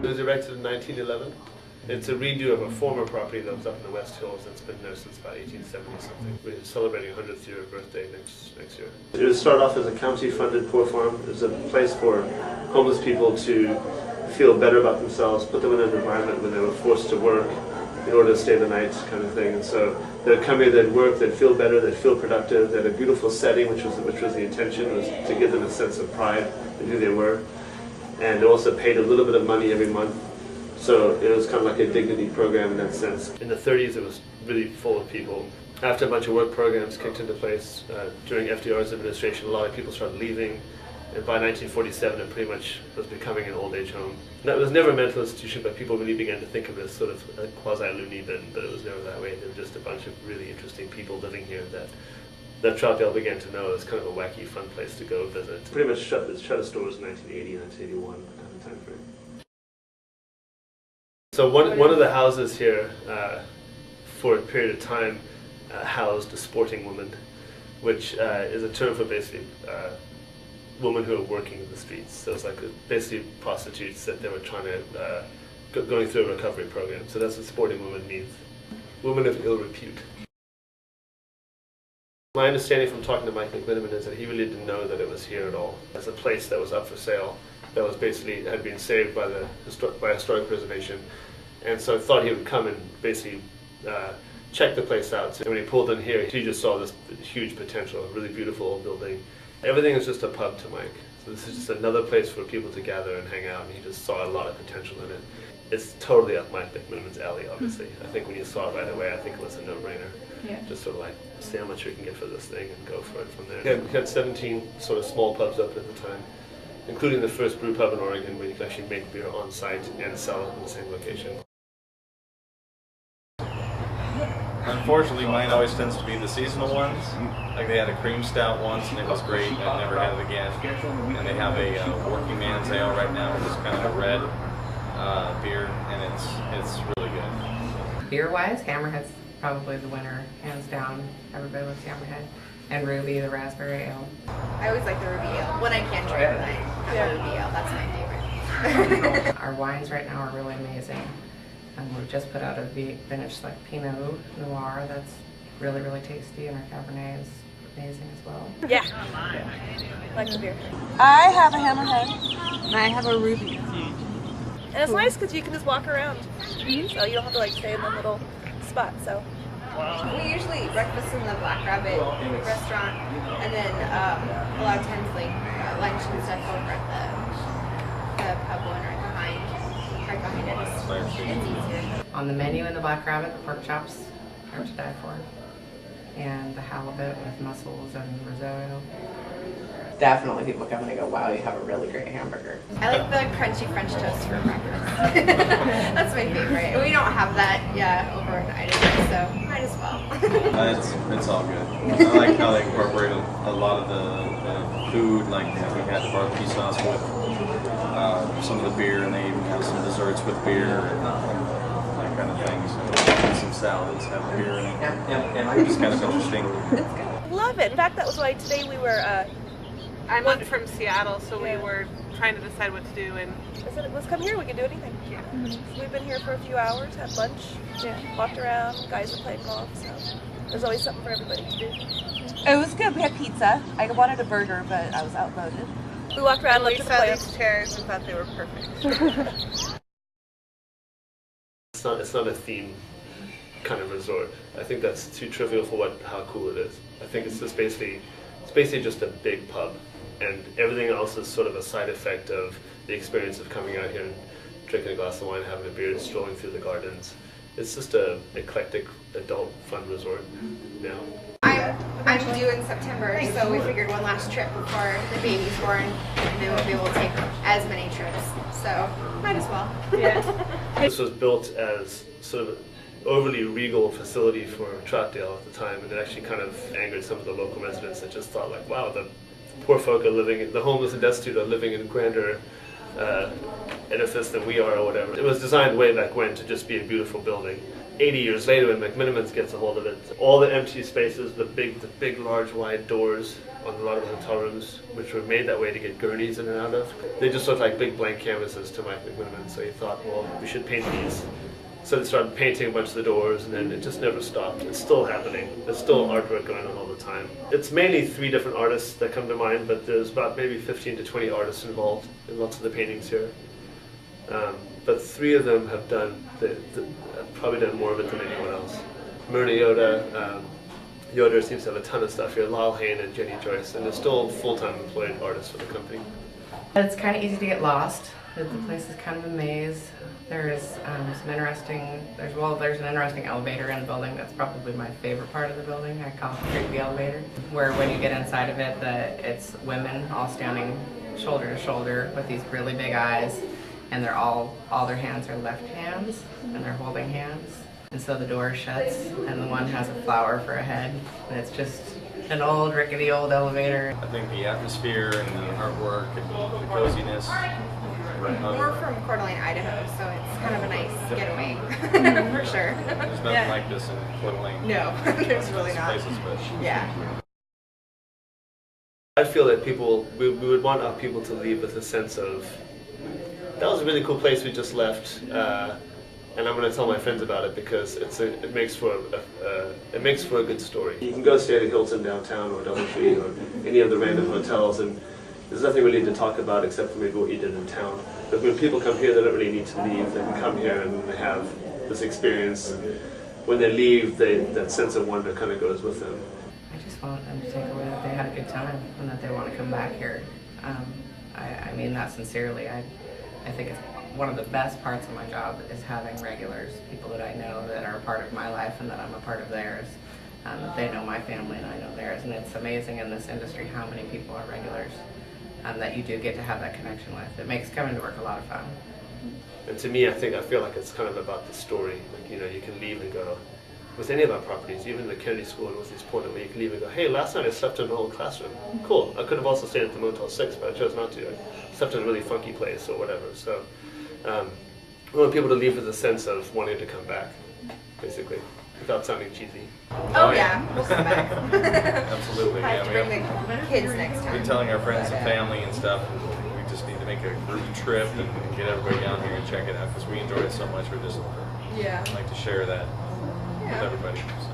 It was erected in 1911. It's a redo of a former property that was up in the West Hills that's been there since about 1870 something. We're celebrating 100th year birthday next year. It was started off as a county-funded poor farm. It was a place for homeless people to feel better about themselves, put them in an environment where they were forced to work in order to stay the night kind of thing. And so they'd come here, they'd work, they'd feel better, they'd feel productive. They had a beautiful setting, which was the intention, was to give them a sense of pride in who they were. And they also paid a little bit of money every month. So it was kind of like a dignity program in that sense. In the 30s, it was really full of people. After a bunch of work programs kicked into place during FDR's administration, a lot of people started leaving. And by 1947, it pretty much was becoming an old age home. And that was never a mental institution, but people really began to think of it as sort of a quasi-loony bin, but it was never that way. There were just a bunch of really interesting people living here that Troutdale began to know as kind of a wacky, fun place to go visit. Pretty much shut its stores in 1980, 1981 kind of time frame. So one of the houses here, for a period of time, housed a sporting woman, which is a term for basically women who are working in the streets. So it's like basically prostitutes that they were trying to going through a recovery program. So that's what sporting woman means. Women of ill repute. My understanding from talking to Mike McMiniman is that he really didn't know that it was here at all. It's a place that was up for sale, that was basically had been saved by historic preservation, and so I thought he would come and basically check the place out. So when he pulled in here, he just saw this huge potential, a really beautiful old building. Everything is just a pub to Mike. So this is just another place for people to gather and hang out, and he just saw a lot of potential in it. It's totally up Mike McMiniman's alley, obviously. I think when you saw it right away, I think it was a no-brainer. Yeah. Just sort of like, see how much we can get for this thing and go for it from there. We had 17 sort of small pubs open at the time, including the first brew pub in Oregon where you could actually make beer on site and sell it in the same location. Unfortunately, mine always tends to be the seasonal ones. Like they had a cream stout once and it was great. I've never had it again. And they have a working man's ale right now, which is kind of a red beer, and it's really good. Beer-wise, Hammerhead's probably the winner, hands down. Everybody loves Hammerhead. And Ruby, the raspberry ale. I always like the Ruby ale. When I can drink it, I have a Ruby ale. That's my favorite. Our wines right now are really amazing. And we've just put out a vintage like Pinot Noir that's really, really tasty, and our Cabernet is amazing as well. Yeah. Like the beer. I have a Hammerhead. And I have a Ruby. And it's nice because you can just walk around. So you don't have to like stay in one little spot. So. We usually eat breakfast in the Black Rabbit restaurant, and then a lot of times like lunch and stuff over at the pub one right behind us. It's easier. On the menu in the Black Rabbit, the pork chops are to die for. And the halibut with mussels and risotto. Definitely people come in and go, wow, you have a really great hamburger. I like the crunchy French toast for breakfast. That's my favorite. We don't have that, over in Idaho, so might as well. It's all good. I like how they incorporate a lot of the food, like we had the barbecue sauce with some of the beer, and they even have some desserts with beer and that kind of thing. So some salads have beer in it. It's kind of interesting. It's good. Love it. In fact, that was why today we were. I'm up from Seattle, so we were trying to decide what to do, and I said, let's come here, we can do anything. Yeah. So we've been here for a few hours, had lunch, walked around, guys are playing golf, so there's always something for everybody to do. It was good. We had pizza. I wanted a burger, but I was outvoted. We walked around, looked at the saw plants. these chairs and thought they were perfect. It's not a theme kind of resort. I think that's too trivial for how cool it is. I think it's basically just a big pub. And everything else is sort of a side effect of the experience of coming out here and drinking a glass of wine, having a beer, strolling through the gardens. It's just a eclectic, adult, fun resort now. I'm due in September, so we figured one last trip before the baby's born, and then we'll be able to take as many trips. So might as well. Yeah. This was built as sort of an overly regal facility for Troutdale at the time, and it actually kind of angered some of the local residents that just thought like, wow, the poor folk are living, the homeless and destitute are living in grander edifice than we are or whatever. It was designed way back when to just be a beautiful building. 80 years later, when McMenamins gets a hold of it, all the empty spaces, the big, large, wide doors on a lot of the hotel rooms, which were made that way to get gurneys in and out of, they just looked like big blank canvases to Mike McMenamin. So he thought, well, we should paint these. So they started painting a bunch of the doors, and then it just never stopped. It's still happening. There's still artwork going on all the time. It's mainly 3 different artists that come to mind, but there's about maybe 15 to 20 artists involved in lots of the paintings here. But 3 of them have probably done more of it than anyone else. Myrna Yoder seems to have a ton of stuff here. Lyle Hain and Jenny Joyce, and they're still full-time employed artists for the company. It's kind of easy to get lost. The place is kind of a maze. There's some interesting, there's an interesting elevator in the building. That's probably my favorite part of the building. I call it the creepy elevator, where when you get inside of it, it's women all standing shoulder to shoulder with these really big eyes, and they're all their hands are left hands, and they're holding hands. And so the door shuts, and the one has a flower for a head, and it's just an old, rickety old elevator. I think the atmosphere and the artwork and the coziness. We're from Coeur d'Alene, Idaho, so it's kind of a nice getaway, for sure. There's nothing like this in Coeur d'Alene. No, there's really not. Places, but Yeah. I feel that we would want our people to leave with a sense of, that was a really cool place we just left, and I'm going to tell my friends about it because it makes for a good story. You can go stay at a Hilton downtown or Doubletree or any of the random hotels, and there's nothing really to talk about except for maybe what you did in town. But when people come here, they don't really need to leave. They can come here and they have this experience. When they leave, that sense of wonder kind of goes with them. I just want them to take away that they had a good time and that they want to come back here. I mean that sincerely. I think it's one of the best parts of my job is having regulars, people that I know that are a part of my life and that I'm a part of theirs. That they know my family and I know theirs. And it's amazing in this industry how many people are regulars that you do get to have that connection with. It makes coming to work a lot of fun. And to me, I feel like it's kind of about the story. Like, you can leave and go, with any of our properties, even the Kennedy School in Northeast Portland, where you can leave and go, hey, last night I slept in an old classroom. Cool. I could have also stayed at the Motel 6, but I chose not to. I slept in a really funky place or whatever. So we want people to leave with a sense of wanting to come back, basically, without sounding cheesy. Oh yeah, we'll come back. Absolutely. I have to bring the kids next time. We're telling our friends and family and stuff. We just need to make a group trip and get everybody down here and check it out because we enjoy it so much. We're just like to share that with everybody. So.